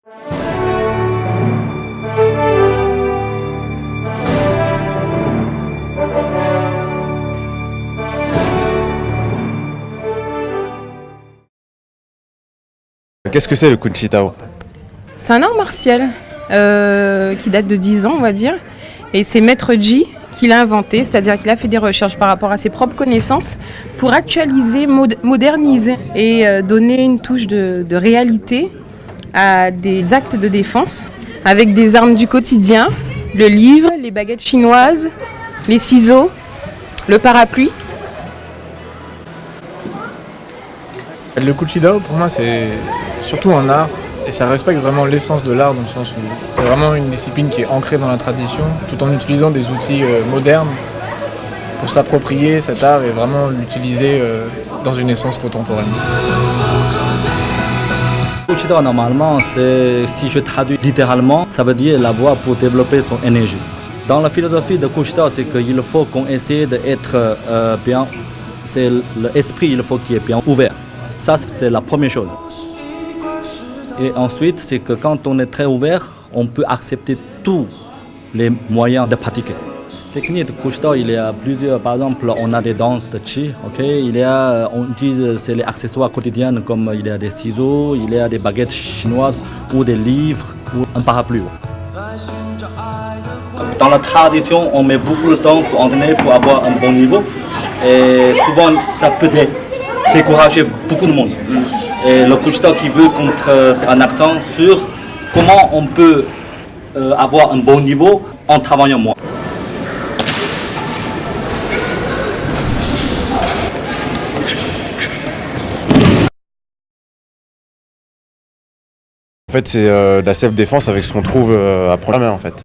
Qu'est-ce que c'est le Kung Chi Tao? C'est un art martial qui date de 10 ans, on va dire. Et c'est Maître Ji qui l'a inventé, c'est-à-dire qu'il a fait des recherches par rapport à ses propres connaissances pour actualiser, moderniser et donner une touche de réalité à des actes de défense avec des armes du quotidien, le livre, les baguettes chinoises, les ciseaux, le parapluie. Le Kung Chi Tao, pour moi, c'est surtout un art et ça respecte vraiment l'essence de l'art dans le sens où c'est vraiment une discipline qui est ancrée dans la tradition tout en utilisant des outils modernes pour s'approprier cet art et vraiment l'utiliser dans une essence contemporaine. Kung Chi Tao, normalement, si je traduis littéralement, ça veut dire la voie pour développer son énergie. Dans la philosophie de Kung Chi Tao, c'est qu'il faut qu'on essaie d'être bien, c'est l'esprit, il faut qu'il est bien ouvert. Ça, c'est la première chose. Et ensuite, c'est que quand on est très ouvert, on peut accepter tous les moyens de pratiquer. Technique de Kung Chi Tao, il y a plusieurs. Par exemple, on a des danses de Chi. Il y a, on utilise c'est les accessoires quotidiens comme il y a des ciseaux, il y a des baguettes chinoises ou des livres ou un parapluie. Dans la tradition, on met beaucoup de temps pour entraîner pour avoir un bon niveau. Et souvent, ça peut décourager beaucoup de monde. Et le Kung Chi Tao qui veut c'est un accent sur comment on peut avoir un bon niveau en travaillant moins. En fait, c'est de la self-défense avec ce qu'on trouve à prendre la main, en fait.